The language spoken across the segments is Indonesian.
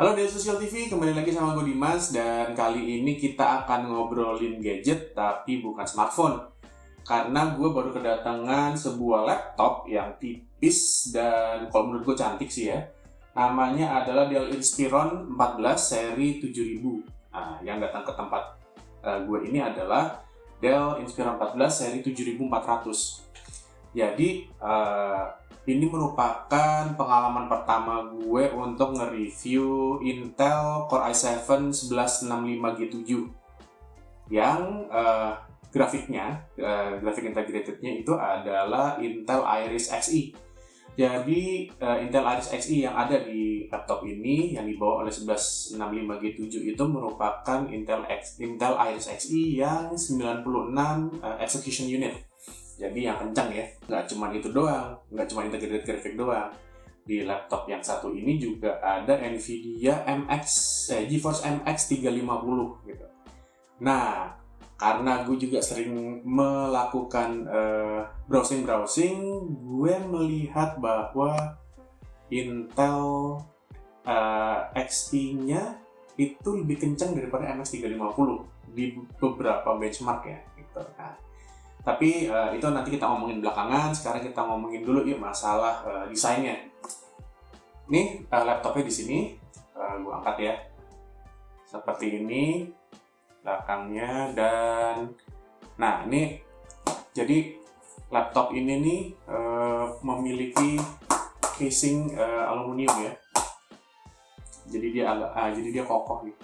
Halo dari Social TV, kembali lagi sama gue Dimas. Dan kali ini kita akan ngobrolin gadget tapi bukan smartphone. Karena gue baru kedatangan sebuah laptop yang tipis dan kalau menurut gue cantik sih ya. Namanya adalah Dell Inspiron 14 seri 7000. Nah, yang datang ke tempat gue ini adalah Dell Inspiron 14 seri 7400. Jadi ini merupakan pengalaman pertama gue untuk nge-review Intel Core i7 1165G7 yang grafiknya, grafik integratednya itu adalah Intel Iris Xe. Jadi Intel Iris Xe yang ada di laptop ini yang dibawa oleh 1165G7 itu merupakan Intel Iris Xe yang 96 execution unit. Jadi yang kencang ya, nggak cuma itu doang, nggak cuma integrated graphic doang. Di laptop yang satu ini juga ada Nvidia GeForce MX 350 gitu. Nah, karena gue juga sering melakukan browsing, gue melihat bahwa Intel Xe-nya itu lebih kencang daripada MX 350 di beberapa benchmark ya. Gitu. Nah, tapi itu nanti kita ngomongin belakangan. Sekarang kita ngomongin dulu yuk masalah desainnya. Ini laptopnya di sini, gue angkat ya, seperti ini belakangnya. Dan nah ini jadi laptop ini nih memiliki casing aluminium ya. Jadi dia kokoh nih.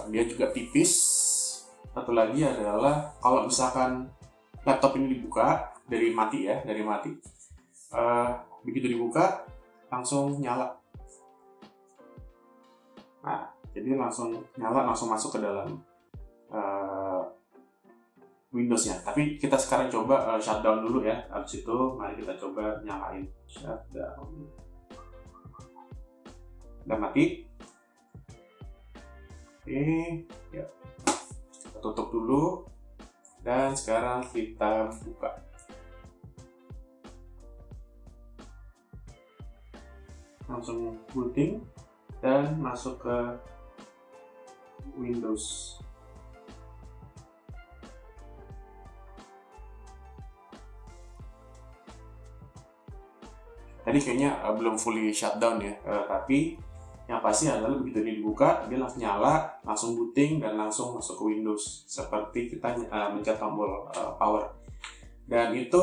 Dia juga tipis. Satu lagi adalah kalau misalkan laptop ini dibuka dari mati, begitu dibuka langsung nyala. Nah, jadi langsung nyala, langsung masuk ke dalam Windows-nya. Tapi kita sekarang coba shutdown dulu ya. Habis itu mari kita coba nyalain. Shutdown. Udah mati. Oke, ya. Kita tutup dulu. Dan sekarang kita buka. Langsung booting dan masuk ke Windows. Tadi kayaknya belum fully shutdown ya, tapi yang pasti adalah begitu dia dibuka, dia langsung nyala, langsung booting, dan langsung masuk ke Windows. Seperti kita mencet tombol power. Dan itu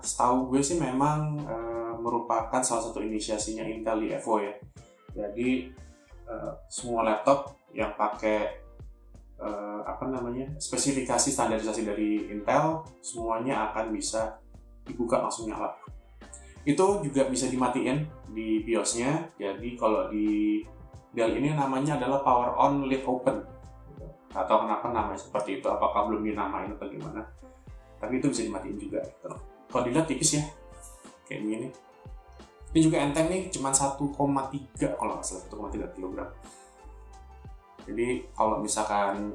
setahu gue sih memang merupakan salah satu inisiasinya Intel di Evo ya. Jadi semua laptop yang pakai spesifikasi standarisasi dari Intel, semuanya akan bisa dibuka langsung nyala. Itu juga bisa dimatiin di BIOS-nya. Jadi kalau di Dell ini namanya adalah power on lid open. Atau kenapa namanya seperti itu, apakah belum dinamain atau gimana. Tapi itu bisa dimatiin juga. Kalau dilihat tipis ya, kayak gini. Ini juga enteng nih, cuma 1,3 kalau nggak salah, 1,3 kg. Jadi kalau misalkan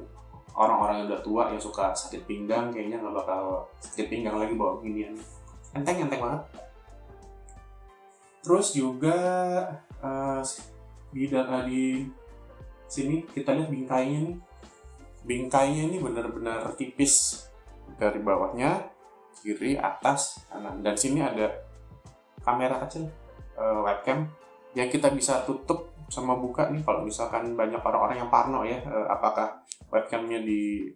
orang-orang yang udah tua yang suka sakit pinggang, kayaknya nggak bakal sakit pinggang lagi bawa beginian. Enteng banget. Terus juga di sini kita lihat bingkainya nih. Bingkainya ini benar-benar tipis dari bawahnya, kiri, atas, kanan. Dan sini ada kamera kecil, webcam yang kita bisa tutup sama buka nih kalau misalkan banyak orang-orang yang parno ya, apakah webcamnya di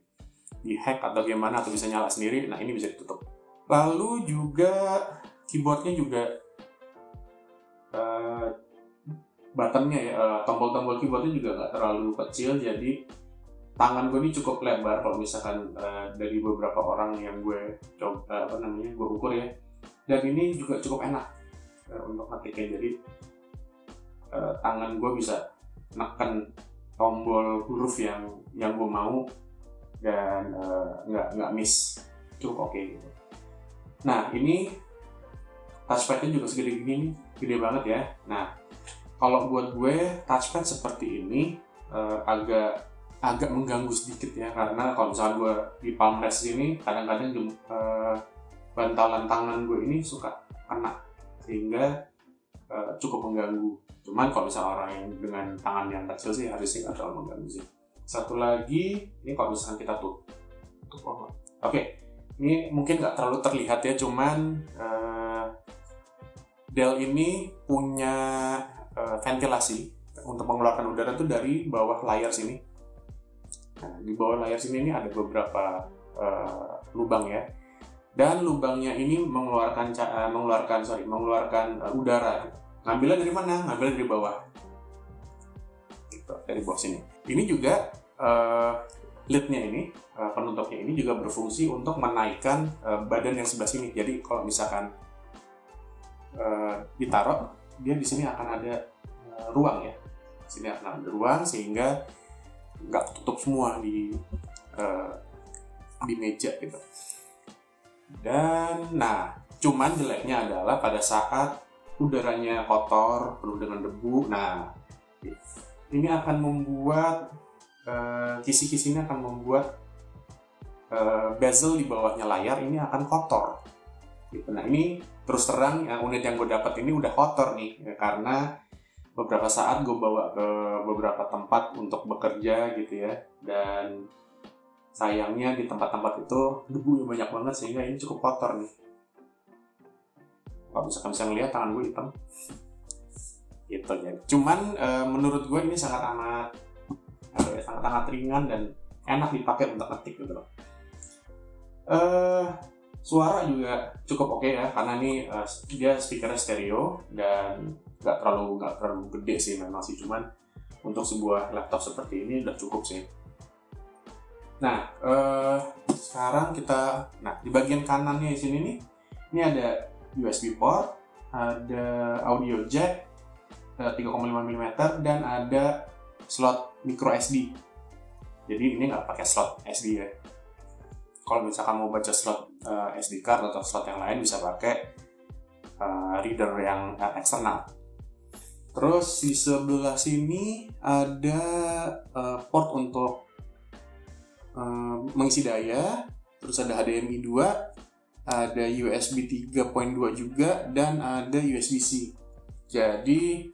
hack atau gimana atau bisa nyala sendiri. Nah, ini bisa ditutup. Lalu juga keyboardnya juga buttonnya ya, tombol-tombol keyboardnya juga nggak terlalu kecil, jadi tangan gue ini cukup lebar kalau misalkan dari beberapa orang yang gue coba gue ukur ya. Dan ini juga cukup enak untuk ngetiknya, jadi tangan gue bisa neken tombol huruf yang gue mau dan nggak miss, cukup oke gitu. Nah, ini touchpadnya juga segede gini nih, gede banget ya. Nah, kalau buat gue touchpad seperti ini agak mengganggu sedikit ya, karena kalau misalnya gue di palm rest ini kadang-kadang bantalan tangan gue ini suka kena, sehingga cukup mengganggu. Cuman kalau misalnya orang yang dengan tangan yang kecil sih harusnya nggak terlalu mengganggu sih. Satu lagi, ini kalau misalkan kita tutup. Oke, ini mungkin nggak terlalu terlihat ya, cuman Dell ini punya ventilasi untuk mengeluarkan udara itu dari bawah layar sini. Nah, di bawah layar sini ini ada beberapa lubang ya, dan lubangnya ini mengeluarkan udara. Ngambilnya dari mana? Ngambilnya dari bawah. Gitu, dari bawah sini. Ini juga lidnya ini, penutupnya ini juga berfungsi untuk menaikkan badan yang sebelah sini. Jadi kalau misalkan ditaruh, dia di sini akan ada ruang ya. Di sini akan ada ruang sehingga nggak tutup semua di meja gitu. Dan nah, cuman jeleknya adalah pada saat udaranya kotor, penuh dengan debu. Nah, ini akan membuat kisi-kisi ini akan membuat bezel di bawahnya layar ini akan kotor. Gitu. Nah, ini terus terang unit yang gue dapat ini udah kotor nih, karena beberapa saat gue bawa ke beberapa tempat untuk bekerja gitu ya, dan sayangnya di tempat-tempat itu debunya banyak banget sehingga ini cukup kotor nih. Kalau misalkan bisa ngeliat tangan gue hitam gitu ya. Cuman menurut gue ini sangat amat ringan dan enak dipakai untuk ngetik gitu loh. Suara juga cukup oke ya, karena ini dia speakernya stereo dan nggak terlalu gede sih memang sih, cuman untuk sebuah laptop seperti ini udah cukup sih. Nah, sekarang di bagian kanannya di sini nih, ini ada USB port, ada audio jack 3,5 mm, dan ada slot micro SD. Jadi ini nggak pakai slot SD ya. Kalau misalkan mau baca slot SD card atau slot yang lain bisa pakai reader yang eksternal. Terus di sebelah sini ada port untuk mengisi daya, terus ada HDMI 2, ada USB 3.2 juga, dan ada USB-C. Jadi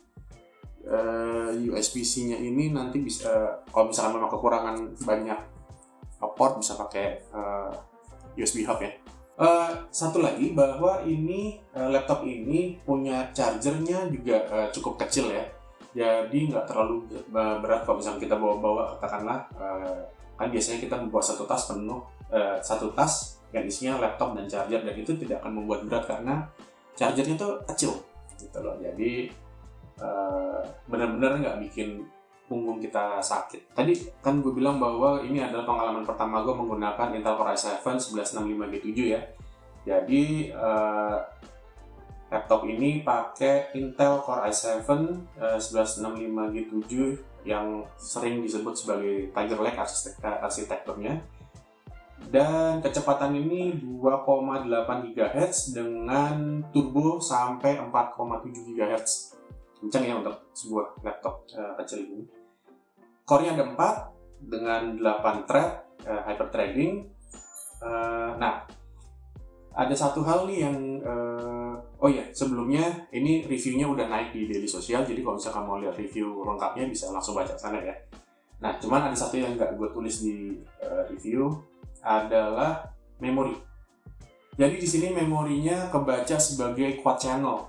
USB-C-nya ini nanti bisa, kalau misalkan memang kekurangan banyak port, bisa pakai USB hub ya. Satu lagi bahwa ini laptop ini punya chargernya juga cukup kecil ya. Jadi nggak terlalu berat kalau misalkan kita bawa-bawa, katakanlah kan biasanya kita membawa satu tas penuh, satu tas yang isinya laptop dan charger, dan itu tidak akan membuat berat karena chargernya tuh kecil gitu loh. Jadi benar-benar nggak bikin punggung kita sakit. Tadi kan gue bilang bahwa ini adalah pengalaman pertama gue menggunakan Intel Core i7 1165G7 ya. Jadi laptop ini pakai Intel Core i7 1165G7 yang sering disebut sebagai Tiger Lake arsitekturnya. Dan kecepatan ini 2,8 GHz dengan turbo sampai 4,7 GHz. Kencang ya untuk sebuah laptop kecil ini. Core-nya ada 4 dengan 8 thread hyperthreading. Nah, ada satu hal nih yang sebelumnya ini reviewnya udah naik di Daily Social, jadi kalau misalkan mau lihat review lengkapnya bisa langsung baca sana ya. Nah, cuman ada satu yang nggak gue tulis di review adalah memori. Jadi di sini memorinya kebaca sebagai quad channel.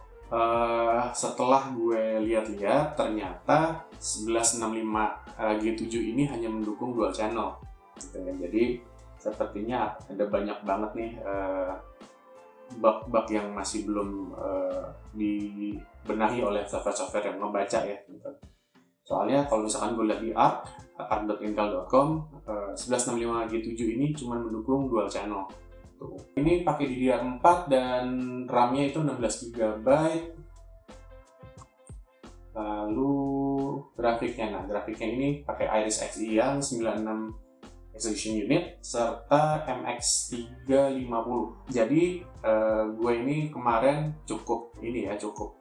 Setelah gue lihat-lihat, ternyata 1165G7 ini hanya mendukung dual channel gitu ya. Jadi sepertinya ada banyak banget nih bug-bug yang masih belum dibenahi oleh software-software yang ngebaca ya gitu. Soalnya kalau misalkan gue lihat di art.intel.com 1165G7 ini cuma mendukung dual channel. Ini pakai DDR4 dan RAM-nya itu 16 GB. Lalu grafiknya ini pakai Iris Xe yang 96 execution unit serta MX350. Jadi gue ini kemarin cukup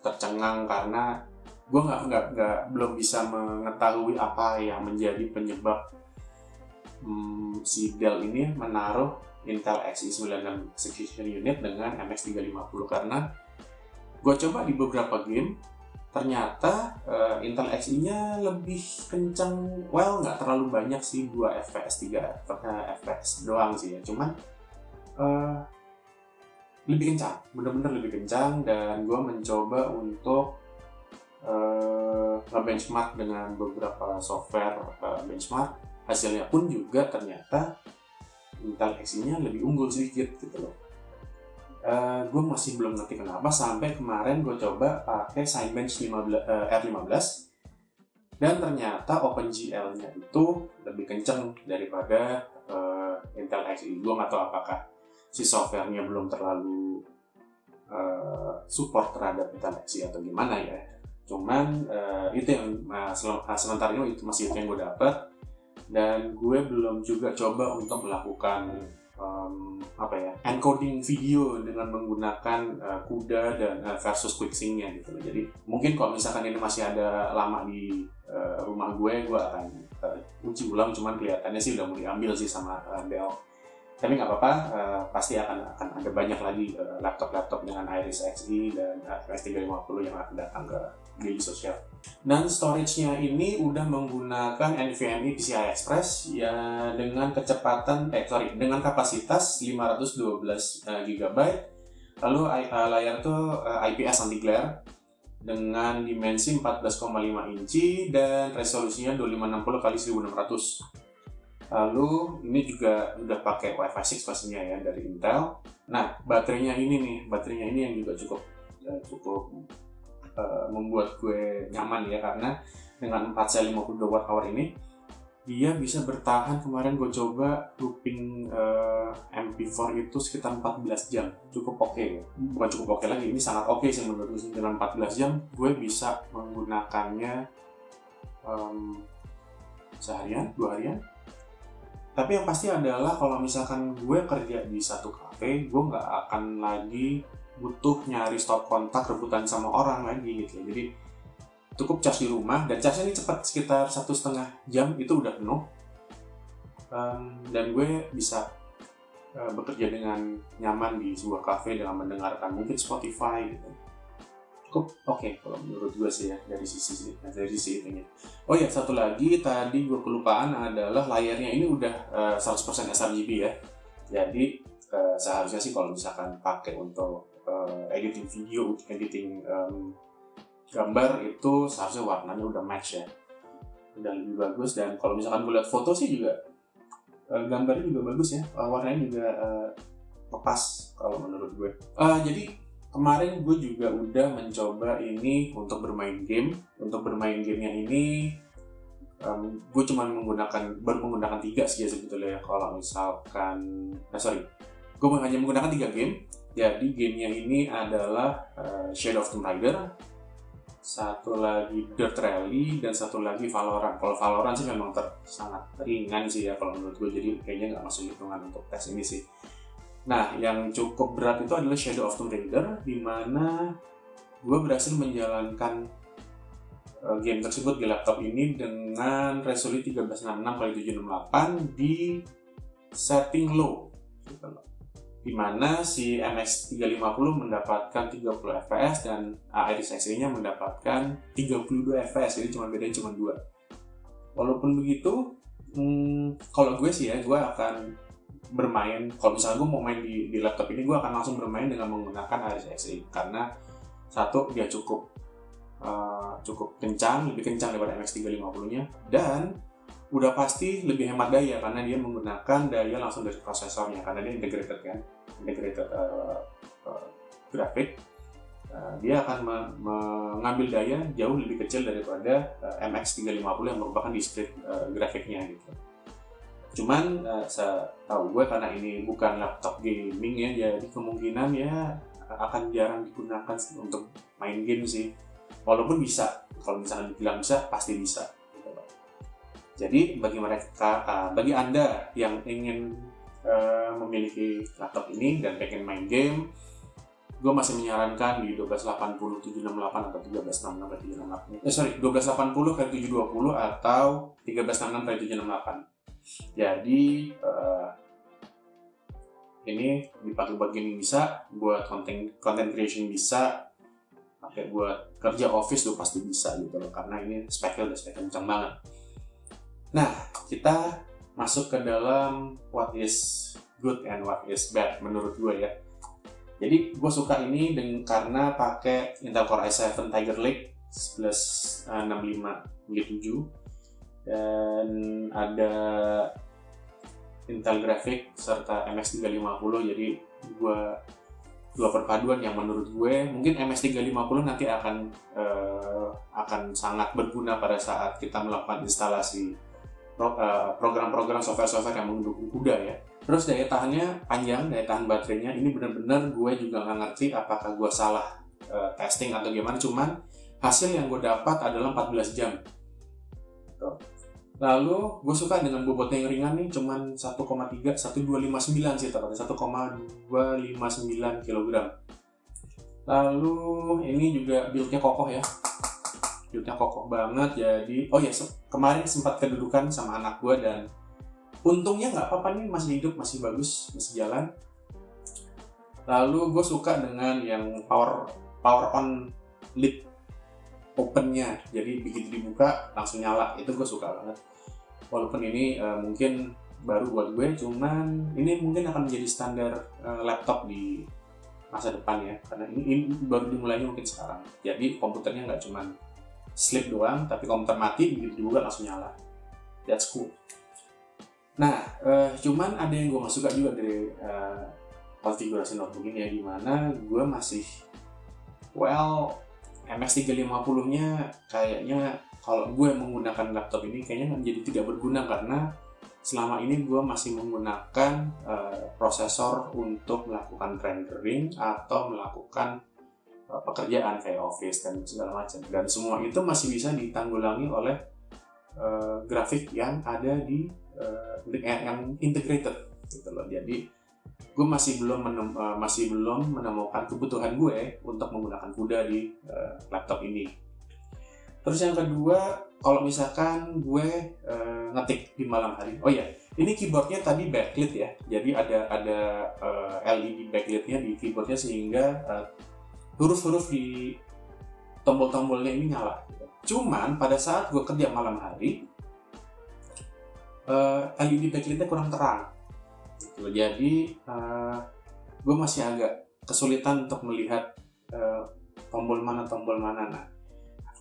tercengang karena gue belum bisa mengetahui apa yang menjadi penyebab si Dell ini menaruh Intel Xe 96 execution unit dengan MX350, karena gue coba di beberapa game ternyata Intel Xe-nya lebih kencang, well nggak terlalu banyak sih, 2 fps 3 fps doang sih ya, cuman lebih kencang, bener-bener lebih kencang. Dan gue mencoba untuk nge-benchmark dengan beberapa software benchmark, hasilnya pun juga ternyata Intel Xe-nya lebih unggul sedikit gitu loh. Gue masih belum ngerti kenapa sampai kemarin gue coba pakai Cinebench R15 dan ternyata OpenGL-nya itu lebih kenceng daripada Intel Xe. Gue nggak tahu apakah si softwarenya belum terlalu support terhadap Intel Xe atau gimana ya. Cuman itu yang sementara ini itu masih itu yang gue dapat, dan gue belum juga coba untuk melakukan encoding video dengan menggunakan CUDA dan versus QuickSync-nya gitu loh. Jadi mungkin kalau misalkan ini masih ada lama di rumah gue akan uji ulang, cuman kelihatannya sih udah mau diambil sih sama Dell. Tapi nggak apa-apa, pasti akan ada banyak lagi laptop-laptop dengan Iris Xe dan RS350 yang akan datang ke Daily Social. Dan storage-nya ini udah menggunakan NVMe PCI Express ya, dengan dengan kapasitas 512 GB. Lalu layar itu IPS anti glare dengan dimensi 14,5 inci dan resolusinya 2560x1600. Lalu ini juga udah pakai Wi-Fi 6 pastinya ya dari Intel. Nah, baterainya ini yang juga cukup membuat gue nyaman ya, karena dengan 4 sel 52 Wh ini dia bisa bertahan. Kemarin gue coba looping MP4 itu sekitar 14 jam. Cukup oke ya. Bukan cukup oke lagi, ini sangat oke sih menurut gue. Dengan 14 jam gue bisa menggunakannya seharian, 2 harian. Tapi yang pasti adalah kalau misalkan gue kerja di satu kafe, gue nggak akan lagi butuh nyari stop kontak rebutan sama orang lagi gitu. Jadi cukup charge di rumah, dan charge-nya ini cepat, sekitar 1,5 jam itu udah penuh. Dan gue bisa bekerja dengan nyaman di sebuah kafe dengan mendengarkan mungkin Spotify gitu. Cukup oke kalau menurut gue sih ya dari sisi itunya. Oh ya, satu lagi tadi gue kelupaan adalah layarnya ini udah 100% sRGB ya. Jadi seharusnya sih kalau misalkan pakai untuk editing video, editing gambar itu seharusnya warnanya udah match ya, udah lebih bagus. Dan kalau misalkan gue lihat foto sih juga gambarnya juga bagus ya, warnanya juga lepas kalau menurut gue. Jadi kemarin gue juga udah mencoba ini untuk bermain game. Untuk bermain gamenya ini gue cuma baru menggunakan 3 sih ya sebetulnya. Kalau misalkan gue hanya menggunakan 3 game. Jadi gamenya ini adalah Shadow of Tomb Raider, satu lagi Dirt Rally, dan satu lagi Valorant. Kalau Valorant sih memang sangat ringan sih ya kalau menurut gue, jadi kayaknya nggak masuk hitungan untuk tes ini sih. Nah, yang cukup berat itu adalah Shadow of Tomb Raider, di mana gue berhasil menjalankan game tersebut di laptop ini dengan resolusi 1366x768 di setting low, di mana si MX 350 mendapatkan 30 fps dan Iris Xe-nya mendapatkan 32 fps, jadi bedanya cuma 2. Walaupun begitu, kalau gue sih ya, gue akan bermain, kalau misalnya gue mau main di laptop ini, gue akan langsung bermain dengan menggunakan Iris Xe, karena satu, dia cukup kencang, lebih kencang daripada MX 350-nya, dan udah pasti lebih hemat daya karena dia menggunakan daya langsung dari prosesornya, karena dia integrated grafik. Dia akan mengambil daya jauh lebih kecil daripada MX 350 yang merupakan discrete grafiknya gitu. Cuman setahu gue, karena ini bukan laptop gaming ya, jadi kemungkinan ya akan jarang digunakan untuk main game sih. Walaupun bisa, kalau misalnya dibilang bisa, pasti bisa. Jadi bagi Anda yang ingin memiliki laptop ini dan pengen main game, gue masih menyarankan di 1280x768 atau 1366x768. 1280x720 atau 1366x768. Jadi ini dipakai buat gaming bisa, buat content creation bisa, pakai buat kerja office lo pasti bisa gitu loh, karena ini speknya udah spek kencang banget. Nah, kita masuk ke dalam what is good and what is bad menurut gue ya. Jadi gue suka ini karena pakai Intel Core i7 Tiger Lake 1165G7 dan ada Intel Graphic serta MX350. Jadi dua perpaduan yang menurut gue mungkin MX350 nanti akan sangat berguna pada saat kita melakukan instalasi program-program software-software yang mendukung CUDA ya. Terus daya tahannya panjang, daya tahan baterainya ini benar-benar gue juga nggak ngerti apakah gue salah testing atau gimana, cuman hasil yang gue dapat adalah 14 jam. Tuh. Lalu gue suka dengan bobotnya yang ringan nih, cuman 1259 sih tepatnya, 1,259 kg. Lalu ini juga build-nya kokoh ya. Build-nya kokoh banget, jadi kemarin sempat kedudukan sama anak gue dan untungnya nggak apa-apa nih, masih hidup, masih bagus, masih jalan. Lalu gue suka dengan yang power on lid opennya, jadi begitu dibuka langsung nyala, itu gue suka banget. Walaupun ini mungkin baru buat gue, cuman ini mungkin akan menjadi standar laptop di masa depan ya, karena ini baru dimulainya mungkin sekarang. Jadi komputernya nggak cuman sleep doang, tapi komputer mati begitu dibuka langsung nyala. That's cool. Nah, cuman ada yang gue nggak suka juga dari konfigurasi notebook ini ya, dimana gue masih MX350-nya kayaknya kalau gue menggunakan laptop ini kayaknya menjadi tidak berguna, karena selama ini gue masih menggunakan prosesor untuk melakukan rendering atau melakukan pekerjaan kayak office dan segala macam, dan semua itu masih bisa ditanggulangi oleh grafik yang ada di yang integrated gitu loh. Jadi gue masih belum menemukan kebutuhan gue untuk menggunakan CUDA di laptop ini. Terus yang kedua, kalau misalkan gue ngetik di malam hari, ini keyboardnya tadi backlit ya, jadi ada LED backlit-nya di keyboardnya sehingga huruf-huruf di tombol-tombolnya ini nyala. Cuman pada saat gue kerja malam hari, LED backlit-nya kurang terang. Jadi gue masih agak kesulitan untuk melihat tombol mana. Nah,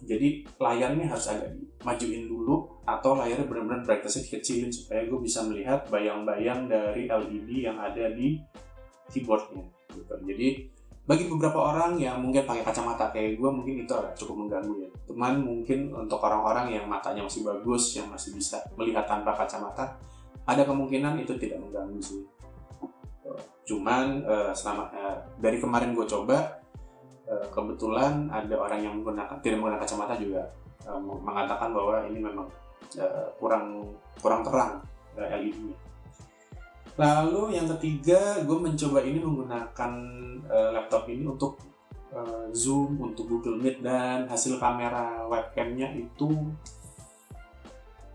jadi layarnya harus agak dimajuin dulu, atau layarnya benar-benar brightness-nya dikecilin supaya gue bisa melihat bayang-bayang dari LED yang ada di keyboardnya gitu. Jadi bagi beberapa orang yang mungkin pakai kacamata kayak gue, mungkin itu agak cukup mengganggu ya. Cuman mungkin untuk orang-orang yang matanya masih bagus, yang masih bisa melihat tanpa kacamata, ada kemungkinan itu tidak mengganggu sih. Cuman dari kemarin gue coba, kebetulan ada orang yang tidak menggunakan kacamata juga mengatakan bahwa ini memang kurang terang LED-nya. Lalu yang ketiga, gue mencoba ini menggunakan laptop ini untuk Zoom, untuk Google Meet, dan hasil kamera webcamnya itu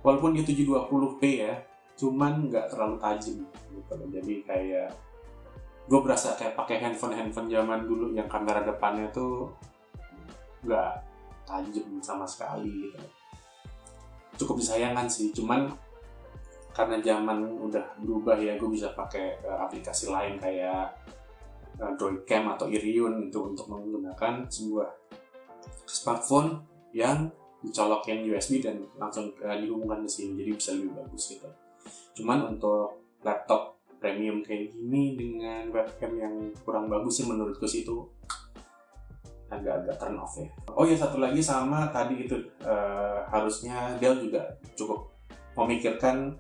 walaupun dia 720p ya, cuman nggak terlalu tajam gitu. Jadi kayak gue berasa kayak pakai handphone zaman dulu yang kamera depannya tuh nggak tajam sama sekali gitu. Cukup disayangkan sih, cuman karena zaman udah berubah ya, gue bisa pakai aplikasi lain kayak Droidcam atau Irion itu untuk menggunakan sebuah smartphone yang dicolokin USB dan langsung dihubungkan ke sini, jadi bisa lebih bagus gitu. Cuman untuk laptop premium kayak gini dengan webcam yang kurang bagus sih menurutku sih, itu agak-agak turn off ya. Oh ya, satu lagi sama tadi itu harusnya Dell juga cukup memikirkan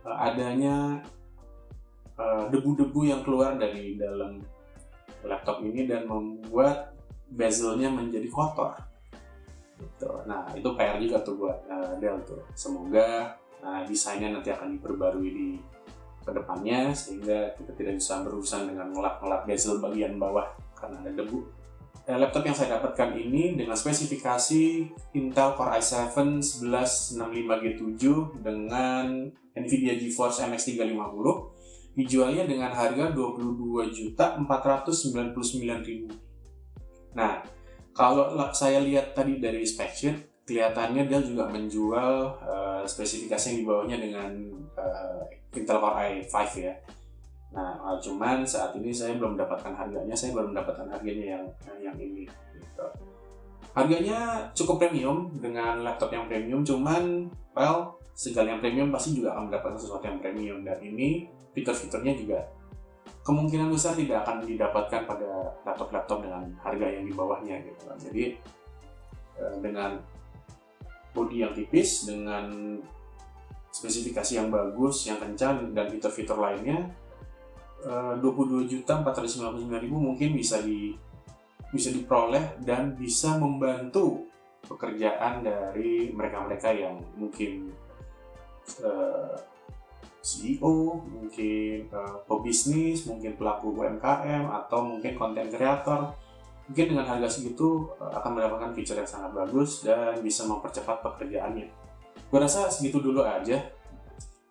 adanya debu-debu yang keluar dari dalam laptop ini dan membuat bezelnya menjadi kotor gitu. Nah, itu PR juga tuh buat Dell tuh. Semoga desainnya nanti akan diperbarui di kedepannya sehingga kita tidak bisa berurusan dengan ngelap-ngelap bezel bagian bawah karena ada debu. Laptop yang saya dapatkan ini dengan spesifikasi Intel Core i7 1165G7 dengan Nvidia GeForce MX350, dijualnya dengan harga 22.499.000. Nah, Kalau saya lihat tadi dari spec sheet, kelihatannya dia juga menjual spesifikasi yang di bawahnya dengan Intel Core i5 ya. Nah, cuman saat ini saya belum mendapatkan harganya, saya baru mendapatkan harganya yang ini. Gitu. Harganya cukup premium dengan laptop yang premium, cuman segala yang premium pasti juga akan mendapatkan sesuatu yang premium, dan ini fitur-fiturnya juga kemungkinan besar tidak akan didapatkan pada laptop-laptop dengan harga yang di bawahnya gitu. Jadi dengan bodi yang tipis, dengan spesifikasi yang bagus, yang kencang, dan fitur-fitur lainnya, 22.459.000 mungkin bisa diperoleh dan bisa membantu pekerjaan dari mereka-mereka yang mungkin CEO, mungkin pebisnis, mungkin pelaku UMKM, atau mungkin content creator. Mungkin dengan harga segitu akan mendapatkan fitur yang sangat bagus dan bisa mempercepat pekerjaannya. Gue rasa segitu dulu aja.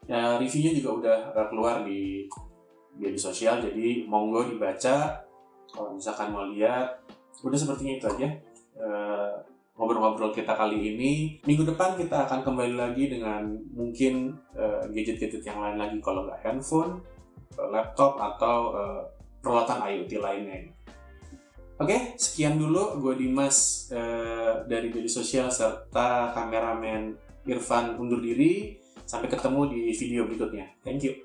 Ya, reviewnya juga udah keluar di media sosial, jadi monggo dibaca. Kalau misalkan mau lihat, udah sepertinya itu aja ngobrol-ngobrol kita kali ini. Minggu depan kita akan kembali lagi dengan mungkin gadget-gadget yang lain lagi, kalau nggak handphone, laptop, atau peralatan IoT lainnya. Oke, sekian dulu. Gue Dimas dari media sosial serta kameramen Irfan undur diri. Sampai ketemu di video berikutnya. Thank you.